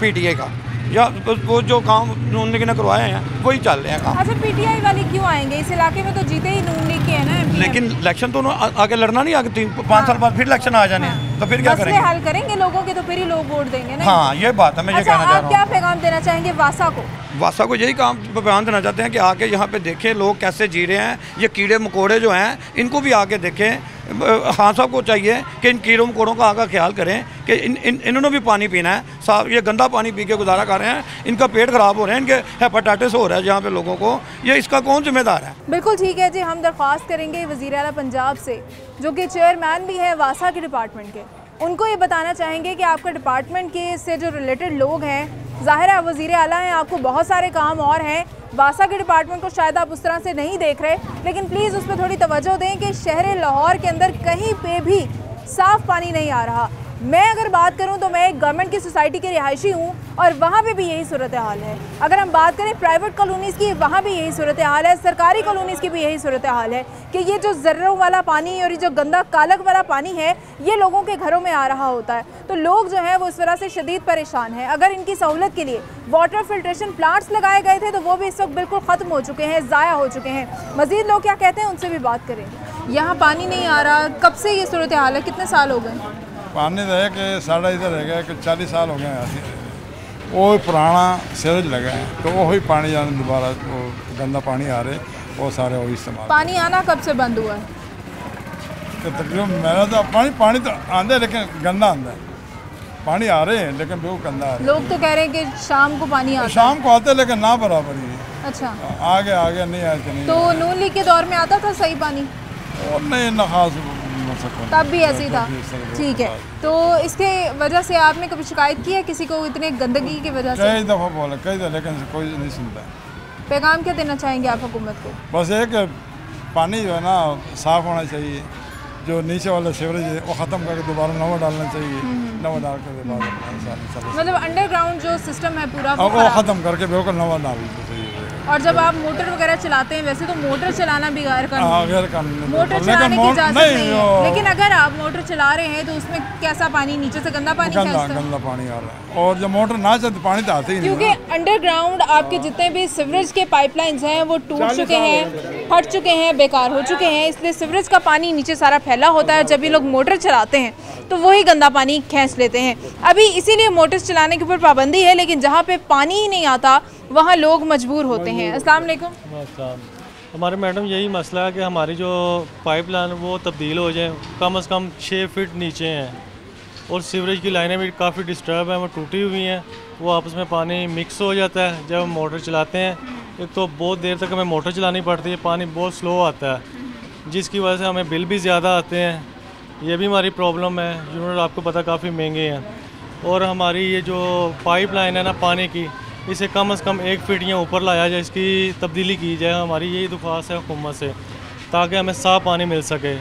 PTI का, या वो जो काम नून लीग ने करवाए हैं वही चल रहे हैं काम। अच्छा, PTI वाले क्यों आएंगे? इस इलाके में तो जीते ही नून लीग के हैं ना। लेकिन इलेक्शन तो आगे लड़ना नहीं, आगे 3-5 साल बाद फिर इलेक्शन आ जाने हैं, तो फिर क्या करेंगे? हल करेंगे लोगों के, तो फिर ही लोग वोट देंगे ना। हाँ, ये बात है, मैं ये कहना चाह रहा हूँ। आप क्या पैगाम देना चाहेंगे वासा को? वासा को यही काम पैगाम देना चाहते हैं कि आके यहाँ पे देखें लोग कैसे जी रहे हैं, ये कीड़े मकोड़े जो हैं इनको भी आके देखें। खान साहब को चाहिए कि इन कीड़ों मकोड़ों का आगे ख्याल करें कि इन्होंने भी पानी पीना है, साफ ये गंदा पानी पी के गुजारा कर रहे हैं, इनका पेट ख़राब हो रहे हैं, इनके हेपेटाइटिस हो रहा है जहाँ पे लोगों को, ये इसका कौन जिम्मेदार है? बिल्कुल ठीक है जी, हम दरख्वास्त करेंगे वज़ीर आला पंजाब से, जो कि चेयरमैन भी है वासा के डिपार्टमेंट के, उनको ये बताना चाहेंगे कि आपका डिपार्टमेंट के से जो रिलेटेड लोग हैं, ज़ाहिर है वज़ीर आला हैं, आपको बहुत सारे काम और हैं, वासा के डिपार्टमेंट को शायद आप उस तरह से नहीं देख रहे, लेकिन प्लीज़ उस पर थोड़ी तवज्जो दें कि शहर लाहौर के अंदर कहीं पे भी साफ़ पानी नहीं आ रहा। मैं अगर बात करूं तो मैं एक गवर्नमेंट की सोसाइटी की रिहायशी हूं और वहां पे भी यही सूरत हाल है। अगर हम बात करें प्राइवेट कॉलोनीज़ की, वहां भी यही सूरत हाल है, सरकारी कॉलोनीज़ की भी यही सूरत हाल है कि ये जो ज़र्रों वाला पानी और ये जो गंदा कालक वाला पानी है ये लोगों के घरों में आ रहा होता है। तो लोग जो हैं वो इस तरह से शदीद परेशान हैं। अगर इनकी सहूलत के लिए वाटर फिल्ट्रेशन प्लांट्स लगाए गए थे तो वो भी इस वक्त बिल्कुल ख़त्म हो चुके हैं, ज़ाया हो चुके हैं। मज़ीद लोग क्या कहते हैं उनसे भी बात करेंगे। यहाँ पानी नहीं आ रहा, कब से ये सूरत हाल है, कितने साल हो गए? पानी तो है कि साढ़ा इधर है कि 40 साल हो गए हैं। वो पुराना सीवरेज लगा है तो वही पानी जाने दोबारा वो गंदा पानी आ रहे वो सारे वही इस्तेमाल। पानी आना कब से बंद हुआ है? तो तकरीबन मेरा तो पानी तो आंदा है लेकिन गंदा आंदा है। पानी आ रहे हैं लेकिन वो गंदा आ रहे हैं। लोग तो कह रहे हैं कि शाम को पानी आता है। शाम को आते लेकिन ना बराबर ही। अच्छा, आगे नहीं आते नहीं। तो नून लीग के दौर में आता था सही पानी? और नहीं ना खास तब भी ऐसे ही था। ठीक है, तो इसके वजह से आपने कभी शिकायत की है किसी को इतने गंदगी की वजह से? कई दफ़ा बोला, कई दफ़ा, लेकिन कोई नहीं सुनता। पैगाम क्या देना चाहेंगे आप हुकूमत को? बस एक पानी जो है ना साफ़ होना चाहिए, जो नीचे वाला सीवरेज है वो ख़त्म करके दोबारा नवा डालना चाहिए, नवा डाल कर मतलब अंडरग्राउंड जो सिस्टम है पूरा वो ख़त्म करके बिल्कुल नवा डालना चाहिए। और जब आप मोटर वगैरह चलाते हैं, वैसे तो मोटर चलाना भी गैर कानूनी, मोटर चलाने की इजाज़त नहीं है, लेकिन अगर आप मोटर चला रहे हैं तो उसमें कैसा पानी, नीचे से गंदा पानी गंदा पानी आ रहा है। और जब मोटर ना चलती पानी तो आते ही नहीं, क्योंकि अंडरग्राउंड आपके जितने भी सीवरेज के पाइपलाइंस हैं वो टूट चुके हैं, फट चुके हैं, बेकार हो चुके हैं, इसलिए सीवरेज का पानी नीचे सारा फैला होता है। जब ये लोग मोटर चलाते हैं तो वही गंदा पानी खींच लेते हैं। अभी इसीलिए मोटर्स चलाने के ऊपर पाबंदी है, लेकिन जहाँ पे पानी ही नहीं आता वहाँ लोग मजबूर होते हैं। अस्सलाम वालेकुम। हमारे मैडम यही मसला है कि हमारी जो पाइपलाइन वो तब्दील हो जाए, कम से कम 6 फीट नीचे हैं और सीवरेज की लाइनें भी काफ़ी डिस्टर्ब हैं, वो टूटी हुई हैं, वो आपस में पानी मिक्स हो जाता है। जब हम मोटर चलाते हैं एक तो बहुत देर तक हमें मोटर चलानी पड़ती है, पानी बहुत स्लो आता है जिसकी वजह से हमें बिल भी ज़्यादा आते हैं। ये भी हमारी प्रॉब्लम है, यूनिट आपको पता काफ़ी महंगे हैं। और हमारी ये जो पाइपलाइन है ना पानी की, इसे कम से कम 1 फीट या ऊपर लाया जाए, इसकी तब्दीली की जाए। हमारी यही दरख्वास्त है हुकूमत से, ताकि हमें साफ़ पानी मिल सके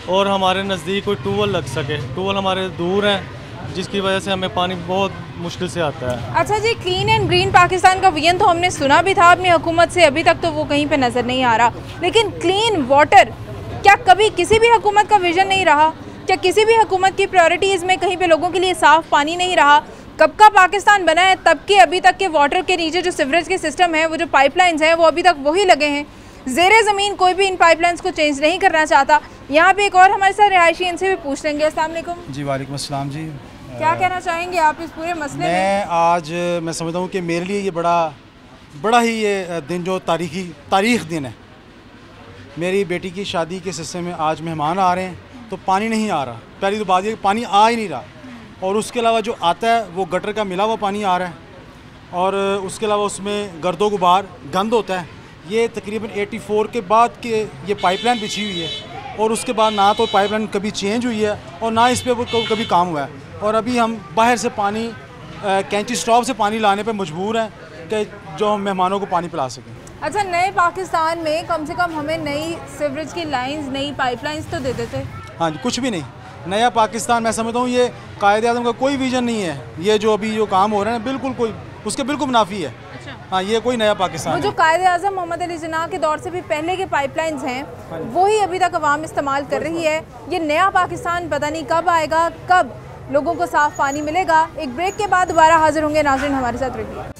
और हमारे नज़दीक कोई ट्यूबवेल लग सके। ट्यूबवेल हमारे दूर हैं जिसकी वजह से हमें पानी बहुत मुश्किल से आता है। अच्छा जी, क्लीन एंड ग्रीन पाकिस्तान का विजन तो हमने सुना भी था अपनी हुकूमत से, अभी तक तो वो कहीं पे नज़र नहीं आ रहा, लेकिन क्लीन वाटर क्या कभी किसी भी हुकूमत का विजन नहीं रहा? क्या किसी भी हुकूमत की प्रायोरिटीज़ में कहीं पे लोगों के लिए साफ़ पानी नहीं रहा? कब का पाकिस्तान बना है तब के अभी तक के वाटर के नीचे जो सीवरेज के सिस्टम है, वो जो पाइपलाइंस हैं वो अभी तक वही लगे हैं। ज़ेरे ज़मीन कोई भी इन पाइपलाइंस को चेंज नहीं करना चाहता। यहाँ पे एक और हमारे साथ रिहायशी, इनसे भी पूछ लेंगे। अस्सलाम वालेकुम जी। वालेकुम अस्सलाम जी। क्या कहना चाहेंगे आप इस पूरे मसले में? आज मैं समझता हूँ कि मेरे लिए ये बड़ा ही ये दिन जो तारीख दिन है। मेरी बेटी की शादी के सिलसिले में आज मेहमान आ रहे हैं तो पानी नहीं आ रहा। पहली तो बात ये पानी आ ही नहीं रहा, और उसके अलावा जो आता है वो गटर का मिला हुआ पानी आ रहा है, और उसके अलावा उसमें गर्दो गुबार गंद होता है। ये तकरीबन 84 के बाद के ये पाइपलाइन बिछी हुई है, और उसके बाद ना तो पाइपलाइन कभी चेंज हुई है और ना इस पर कभी काम हुआ है। और अभी हम बाहर से पानी कैंची स्टॉप से पानी लाने पे मजबूर हैं कि जो हम मेहमानों को पानी पिला सकें। अच्छा, नए पाकिस्तान में कम से कम हमें नई सीवरेज की लाइंस, नई पाइपलाइंस तो दे देते। हाँ जी, कुछ भी नहीं। नया पाकिस्तान मैं समझता हूँ ये कायदे आज़म का कोई विजन नहीं है। ये जो अभी जो काम हो रहे हैं बिल्कुल कोई उसके बिल्कुल मुनाफी है। अच्छा। हाँ, ये कोई नया पाकिस्तान वो जो कायदे आज़म मोहम्मद अली जिन्ना के दौर से भी पहले के पाइपलाइंस हैं वही अभी तक अवाम इस्तेमाल कर रही है। ये नया पाकिस्तान पता नहीं कब आएगा, कब लोगों को साफ़ पानी मिलेगा। एक ब्रेक के बाद दोबारा हाजिर होंगे। नाज़रीन, हमारे साथ रहिए।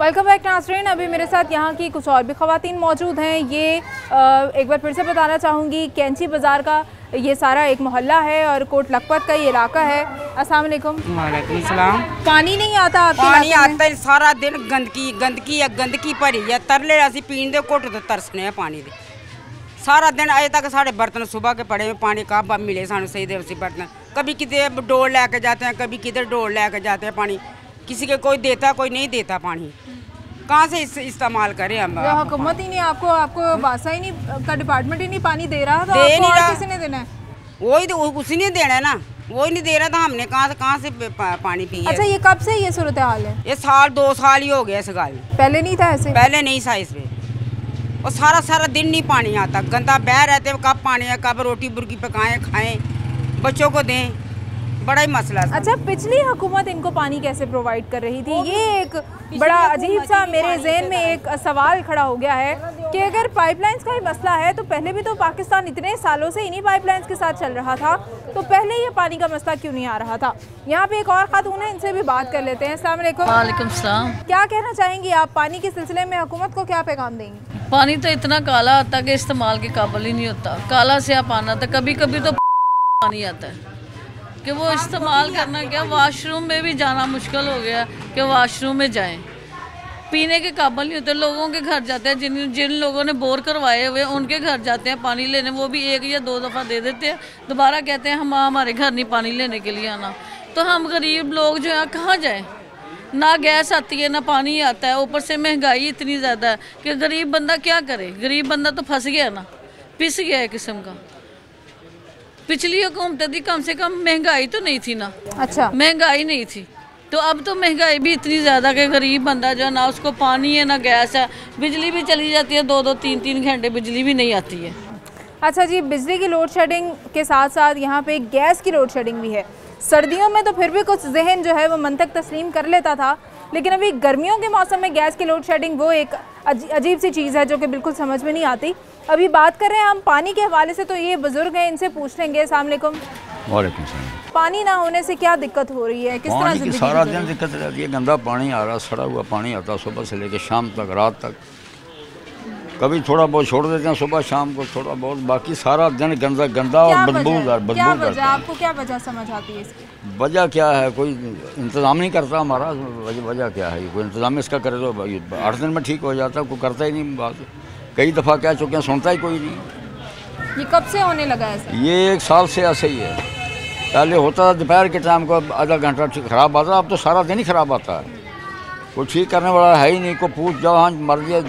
वेलकम बैक नाज़रीन। अभी मेरे साथ यहाँ की कुछ और भी ख़वातीन मौजूद हैं। ये एक बार फिर से बताना चाहूँगी, कैंची बाज़ार का ये सारा एक मोहल्ला है और कोट लखपत का ये इलाका है। अस्सलाम वालेकुम। वालेकुम सलाम। पानी नहीं आता आपके पानी आता है सारा दिन, गंदगी भरी है। तरले असी पीन दे घुट तो तरसने हैं पानी दे सारा दिन। अजे तक साढ़े बर्तन सुबह के पड़े हुए, पानी कहाँ मिले सानू सही दे उसी बर्तन। कभी किधर डोल लेके जाते हैं, कभी किधर डोल लेके जाते हैं पानी। किसी के कोई देता कोई नहीं देता पानी। कहाँ से इस्तेमाल करें हम? हुकूमत ही नहीं आपको वासा ही नहीं का डिपार्टमेंट ही नहीं पानी दे रहा, तो दे आपको नहीं और रहा। किसी ने देना है? वही तो उसी ने देना है ना, वही नहीं दे रहा था, हमने कहाँ से पानी पिए। अच्छा, ये कब से ये सूरत हाल है? ये साल 2 साल ही हो गया इस गाल में। पहले नहीं था ऐसे? पहले नहीं था इसमें, और सारा दिन नहीं पानी आता, गंदा बह रहते, कब पानी है, कब रोटी बुर्गी पकाएं खाएं, बच्चों को दें, बड़ा ही मसला है। अच्छा, पिछली हुकूमत इनको पानी कैसे प्रोवाइड कर रही थी? ये एक बड़ा अजीब सा मेरे जहन में एक सवाल खड़ा हो गया है कि अगर पाइपलाइंस का ही मसला है तो पहले भी तो पाकिस्तान इतने सालों से इन्हीं पाइपलाइंस के साथ चल रहा था, तो पहले ये पानी का मसला क्यों नहीं आ रहा था? यहाँ पे एक और खातून है, इनसे भी बात कर लेते हैं। अस्सलाम वालेकुम। वालेकुम सलाम। क्या कहना चाहेंगी आप, पानी के सिलसिले में हुकूमत को क्या पैगाम देंगी? पानी तो इतना काला आता है कि इस्तेमाल के काबिल ही नहीं होता, काला स्याह पानी आता, कभी कभी तो पानी आता है कि वो इस्तेमाल करना क्या, वॉशरूम में भी जाना मुश्किल हो गया कि वॉशरूम में जाएं, पीने के काबिल नहीं होते। लोगों के घर जाते हैं, जिन लोगों ने बोर करवाए हुए उनके घर जाते हैं पानी लेने, वो भी 1 या 2 दफ़ा दे देते हैं, दोबारा कहते हैं हमारे घर नहीं पानी लेने के लिए आना। तो हम गरीब लोग जो है कहाँ जाएँ? ना गैस आती है ना पानी आता है, ऊपर से महंगाई इतनी ज़्यादा है कि गरीब बंदा क्या करे? गरीब बंदा तो फंस गया ना, पिस गया है किस्म का। पिछली हुकूमत थी, कम से कम महंगाई तो नहीं थी ना। अच्छा, महंगाई नहीं थी, तो अब तो महंगाई भी इतनी ज़्यादा कि गरीब बंदा जो है ना, उसको पानी है ना गैस है, बिजली भी चली जाती है, 2-2 3-3 घंटे बिजली भी नहीं आती है। अच्छा जी, बिजली की लोड शेडिंग के साथ साथ यहाँ पे गैस की लोड शेडिंग भी है। सर्दियों में तो फिर भी कुछ जहन जो है वो मंतक तस्लीम कर लेता था, लेकिन अभी गर्मियों के मौसम में गैस की लोड शेडिंग वो एक अजीब सी चीज़ है जो कि बिल्कुल समझ में नहीं आती। अभी बात कर रहे हैं हम पानी के हवाले से, तो ये बुजुर्ग हैं, इनसे पूछ लेंगे। अस्सलाम वालेकुम। वालेकुम सलाम। पानी ना होने से क्या दिक्कत हो रही है, किस तरह पानी की सारा दिन दिक्कत रहती है, गंदा पानी आ रहा, सड़ा हुआ पानी आता सुबह से लेकर शाम तक, रात तक। कभी थोड़ा बहुत छोड़ देते हैं सुबह शाम को थोड़ा बहुत, बाकी सारा दिन गंदा और बदबूदार। आपको क्या वजह समझ आती है इसकी? वजह क्या है, कोई इंतज़ाम नहीं करता हमारा, वजह क्या है? कोई इंतज़ाम इसका करे तो 8 दिन में ठीक हो जाता, कोई करता ही नहीं बात। कई दफ़ा कह चुके हैं, सुनता ही कोई नहीं। ये कब से होने लगा ऐसा? ये 1 साल से ऐसे ही है। पहले होता था दोपहर के टाइम को आधा घंटा ख़राब आता, अब तो सारा दिन ही ख़राब आता है, कोई ठीक करने वाला है ही नहीं। को पूछ जाओ, हाँ मर्जी,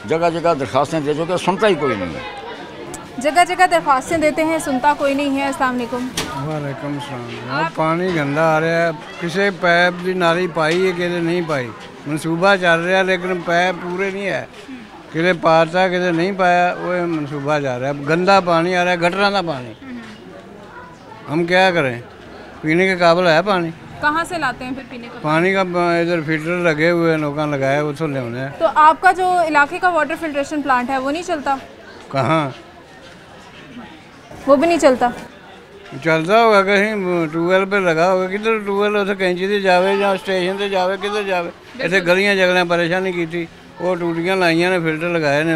जगह जगह दरख्वास्तें दे चुके, सुनता ही कोई नहीं है। जगह जगह दरख्वास्तें देते हैं, सुनता कोई नहीं है। अस्सलाम वालेकुम। वालेकुम सलाम। पानी गंदा आ रहा है, किसी पैप की नाली पाई है, किसी नहीं पाई, मनसूबा चल रहा है लेकिन पैप पूरे नहीं है, किसी पाता किसी नहीं पाया, वो मनसूबा जा रहा है। गंदा पानी आ रहा है, गटरा का पानी, हम क्या करें? पीने के काबिल है पानी? कहाँ से लाते हैं फिर पीने का पानी का? इधर फिल्टर लगे हुए हैं, लोगों लगाए, उतो ले आने। तो आपका जो इलाके का वाटर फिल्ट्रेशन प्लांट है वो नहीं चलता? कहाँ? वो भी नहीं चलता? चलता होगा कहीं, ट्यूबवेल पे लगा होगा। किधर ट्यूबवेल उसे कैंची से जावे या स्टेशन से जावे, किधर जावे? ऐसे गलियां जगह परेशानी की थी, वो टूटियां लाइया ने, फिल्टर लगाए ने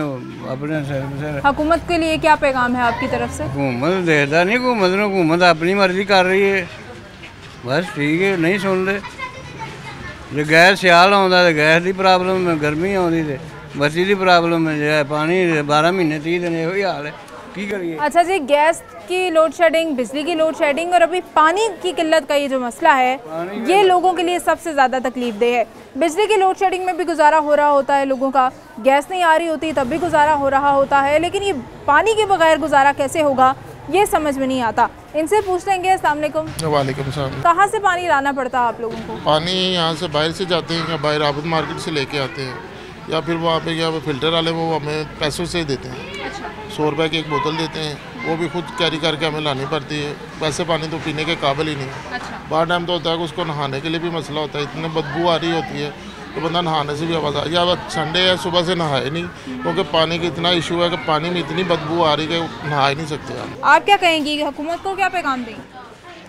अपने से। हुकूमत के लिए क्या पैगाम है आपकी तरफ से? हुकूमत देखता नहीं, हुकूमत अपनी मर्जी कर रही है, बस ठीक है, नहीं सुन ले। जो गैस सियाल आता तो गैस की प्रॉब्लम है, गर्मी आती तो बत्ती की प्रॉब्लम है, जो है पानी 12 महीने 30 दिन यही हाल है, की करिए? अच्छा जी, गैस की लोड शेडिंग, बिजली की लोड शेडिंग और अभी पानी की किल्लत का ये जो मसला है, ये लोगों के लिए सबसे ज़्यादा तकलीफ दे है। बिजली की लोड शेडिंग में भी गुजारा हो रहा होता है लोगों का, गैस नहीं आ रही होती तब भी गुजारा हो रहा होता है, लेकिन ये पानी के बगैर गुजारा कैसे होगा ये समझ में नहीं आता। इनसे पूछ लेंगे। अस्सलाम वालेकुम। वालेकुम सलाम। कहाँ से पानी लाना पड़ता है आप लोगों को? पानी यहाँ से बाहर से जाते हैं, या बाहर आबद मार्केट से लेके आते हैं, या फिर वहाँ पे क्या फिल्टर वाले वो हमें पैसों से देते हैं। 100 रुपये की एक बोतल देते हैं, वो भी खुद कैरी करके हमें लानी पड़ती है। वैसे पानी तो पीने के काबिल ही नहीं है। बाहर टाइम तो होता है कि उसको नहाने के लिए भी मसला होता है, इतनी बदबू आ रही होती है तो बंदा नहाने से भी आवाज़ आ, या संडे है सुबह से नहाए नहीं, क्योंकि पानी की इतना इशू है कि पानी में इतनी बदबू आ रही है कि नहा ही नहीं सकते आप क्या कहेंगी, हुकूमत को क्या पैगाम देंगे?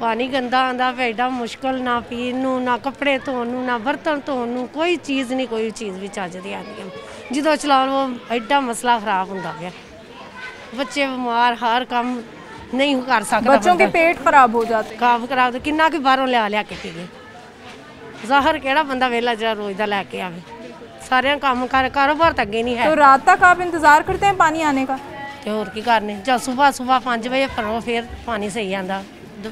पानी गंदा आंदा पे एडा मुश्किल, ना पीन नू, ना कपड़े धोन नू, ना बर्तन धोन नू, कोई चीज़ नहीं, कोई चीज़ भी चज दी आती। जो चलाओ वो एडा मसला खराब होंदा गया, बच्चे बीमार, हर काम नहीं कर सकता, बच्चों के पेट खराब हो जाते, काम खराब तो किन्ना के बाहरों लिया के पी गए। ज़ाहर केड़ा बंदा वेला जरा रोज दा लैके आवे, सारे काम कारोबार तक अगे नहीं है। तो रात तक आप इंतजार करते हैं पानी आने का? तो होर की करने, जब सुबह 5 बजे भरो फिर पानी सही आंदा,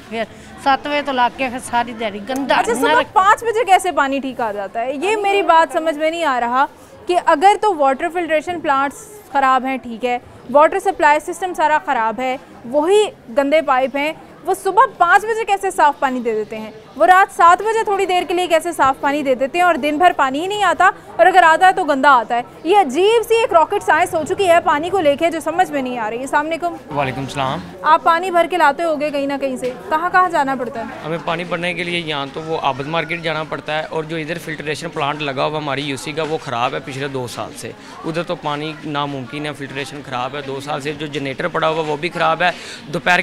फिर 7 बजे तो ला के फिर सारी दिहाड़ी गंदा। अच्छा, सुबह 5 बजे कैसे पानी ठीक आ जाता है? ये मेरी बात समझ में नहीं आ रहा कि अगर तो वाटर फिल्ट्रेशन प्लांट्स ख़राब हैं, ठीक है, वाटर सप्लाई सिस्टम सारा ख़राब है, वही गंदे पाइप हैं, वो सुबह 5 बजे कैसे साफ़ पानी दे देते हैं, वो रात 7 बजे थोड़ी देर के लिए कैसे साफ़ पानी दे देते हैं और दिन भर पानी ही नहीं आता, और अगर आता है तो गंदा आता है। ये अजीब सी एक रॉकेट साइंस हो चुकी है पानी को लेके, जो समझ में नहीं आ रही है। अस्सलाम वालेकुम। वालेकुम सलाम। आप पानी भर के लाते होगे कहीं ना कहीं से, कहाँ कहाँ जाना पड़ता है? हमें पानी भरने के लिए यहाँ तो वो आबद मार्केट जाना पड़ता है, और जो इधर फिल्ट्रेशन प्लांट लगा हुआ हमारी यूसी का वो ख़राब है पिछले 2 साल से। उधर तो पानी नामुमकिन है, फिल्ट्रेशन ख़राब है 2 साल से। जो जनरेटर पड़ा हुआ वो भी ख़राब है। दोपहर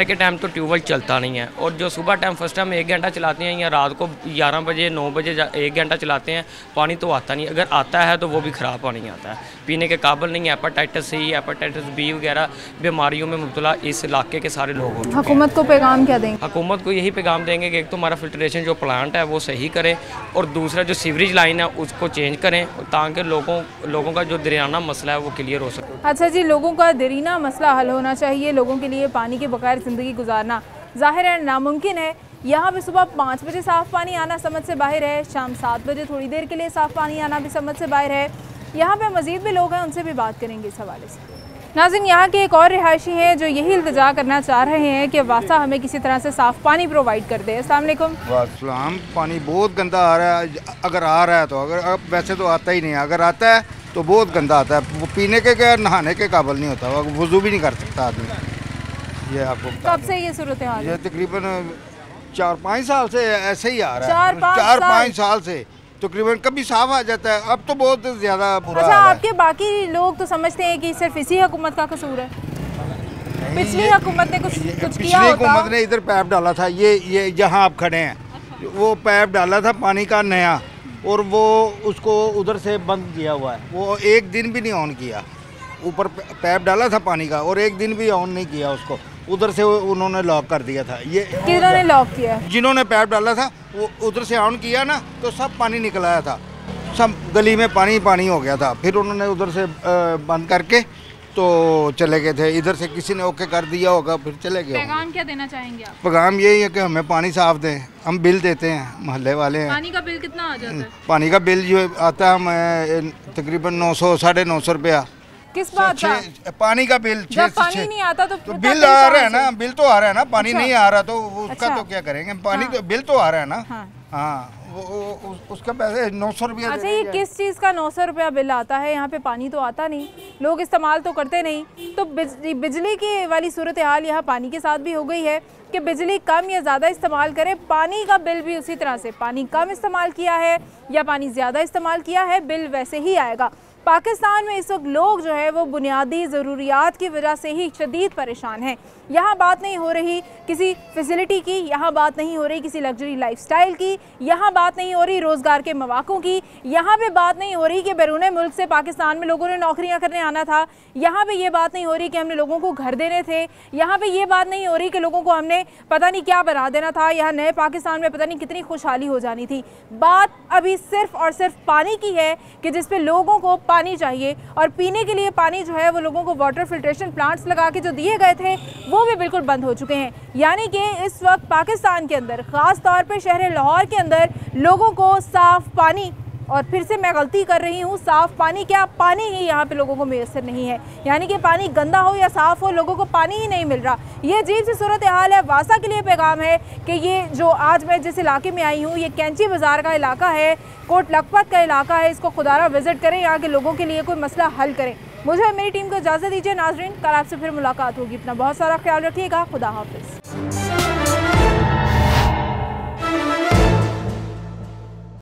के टाइम तो ट्यूबवेल चलता नहीं है, और जो सुबह टाइम फर्स्ट टाइम 1 घंटा चलाते हैं या रात को 11 बजे 9 बजे 1 घंटा चलाते हैं, पानी तो आता नहीं। अगर आता है तो वो भी ख़राब पानी आता है, पीने के काबिल नहीं है। हेपेटाइटिस सी, हेपेटाइटिस बी वगैरह बीमारियों में मुब्तला इस इलाके के सारे लोग होते हैं। हुकूमत को पैगाम क्या देंगे? हुकूमत को यही पैगाम देंगे कि एक तो हमारा फिल्ट्रेशन जो प्लांट है वो सही करें, और दूसरा जो सीवरेज लाइन है उसको चेंज करें, ताकि लोगों का जो दरियाना मसला है वो क्लियर हो सके। अच्छा जी, लोगों का दरीना मसला हल होना चाहिए। लोगों के लिए पानी के बगैर ज़िंदगी गुजारना ज़ाहिर है नामुमकिन है। यहाँ पे सुबह 5 बजे साफ़ पानी आना समझ से बाहर है, शाम 7 बजे थोड़ी देर के लिए साफ़ पानी आना भी समझ से बाहर है। यहाँ पे मज़ीद भी लोग हैं, उनसे भी बात करेंगे इस हवाले से। नाज़रीन, यहाँ के एक और रिहायशी हैं जो यही इल्तिजा करना चाह रहे हैं कि वासा हमें किसी तरह से साफ़ पानी प्रोवाइड कर दे। अस्सलाम वालेकुम। वालेकुम। पानी बहुत गंदा आ रहा है, अगर आ रहा है तो, अगर वैसे तो आता ही नहीं है, अगर आता है तो बहुत गंदा आता है। वो पीने के क्या नहाने के काबिल नहीं होता, वज़ू भी नहीं कर सकता आदमी। ये आपको कब से ये सूरत हाल है? ये तकरीबन 4-5 साल से ऐसे ही आ रहा है। 4-5 साल से तकरीबन कभी साफ आ जाता है, अब तो बहुत ज़्यादा बुरा अच्छा, हाल है। आपके बाकी लोग तो समझते हैं कि सिर्फ इसी हुकूमत का कसूर है, पिछली हुकूमत ने कुछ किया होता। पिछली हुकूमत ने इधर पाइप डाला था, ये जहाँ आप खड़े हैं, वो पाइप डाला था पानी का नया, और वो उसको उधर से बंद किया हुआ है। वो 1 दिन भी नहीं ऑन किया, ऊपर पाइप डाला था पानी का और 1 दिन भी ऑन नहीं किया उसको, उधर से उन्होंने लॉक कर दिया था। ये किन्होंने लॉक किया? जिन्होंने पाइप डाला था वो उधर से ऑन किया ना, तो सब पानी निकल आया था, सब गली में पानी हो गया था। फिर उन्होंने उधर से बंद करके तो चले गए थे, इधर से किसी ने ओके कर दिया होगा, फिर चले गए। पैगाम क्या देना चाहेंगे आप? पैगाम यही है कि हमें पानी साफ दें। हम बिल देते हैं, मोहल्ले वाले हैं। पानी का बिल कितना आ जाता है? पानी का बिल जो आता है हमें तकरीबन 900-950 रुपया। किस बात का? पानी का बिल। जब पानी नहीं आता तो बिल आ रहा है ना, बिल तो आ रहा है ना, पानी नहीं आ रहा तो उसका तो क्या करेंगे, पानी तो बिल तो आ रहा है ना। हाँ, उसका पैसे 900 रुपया। अच्छा, ये किस चीज़ का 900 रुपया बिल आता है? यहाँ पे पानी तो आता नहीं, लोग इस्तेमाल तो करते नहीं, तो बिजली की वाली सूरत हाल यहाँ पानी के साथ भी हो गई है कि बिजली कम या ज़्यादा इस्तेमाल करें, पानी का बिल भी उसी तरह से, पानी कम इस्तेमाल किया है या पानी ज़्यादा इस्तेमाल किया है, बिल वैसे ही आएगा। पाकिस्तान में इस वक्त लोग जो है वो बुनियादी ज़रूरियात की वजह से ही शदीद परेशान हैं। यहाँ बात नहीं हो रही किसी फैसिलिटी की, यहाँ बात नहीं हो रही किसी लग्जरी लाइफस्टाइल की, यहाँ बात नहीं हो रही रोज़गार के मौक़ों की, यहाँ पे बात नहीं हो रही कि बैरून मुल्क से पाकिस्तान में लोगों ने नौकरियाँ करने आना था, यहाँ पे ये बात नहीं हो रही कि हमने लोगों को घर देने थे, यहाँ पे ये बात नहीं हो रही कि लोगों को हमने पता नहीं क्या बना देना था, यहाँ नए पाकिस्तान में पता नहीं कितनी खुशहाली हो जानी थी। बात अभी सिर्फ और सिर्फ पानी की है कि जिस पे लोगों को पानी चाहिए, और पीने के लिए पानी जो है वो लोगों को वाटर फिल्ट्रेशन प्लांट्स लगा के जो दिए गए थे वो भी बिल्कुल बंद हो चुके हैं। यानी कि इस वक्त पाकिस्तान के अंदर, ख़ास तौर पे शहर लाहौर के अंदर, लोगों को साफ़ पानी, और फिर से मैं गलती कर रही हूँ, साफ़ पानी क्या, पानी ही यहाँ पे लोगों को मैसर नहीं है। यानी कि पानी गंदा हो या साफ़ हो, लोगों को पानी ही नहीं मिल रहा। ये अजीब सी सूरत हाल है। वासा के लिए पैगाम है कि ये जो आज मैं जिस इलाके में आई हूँ, ये कैंची बाज़ार का इलाका है, कोट लखपत का इलाका है, इसको खुदारा विज़िट करें, यहाँ के लोगों के लिए कोई मसला हल करें। मुझे मेरी टीम को इजाज़त दीजिए नाज़रीन, कल आपसे फिर मुलाकात होगी। अपना बहुत सारा ख्याल रखिएगा। खुदा हाफिज़।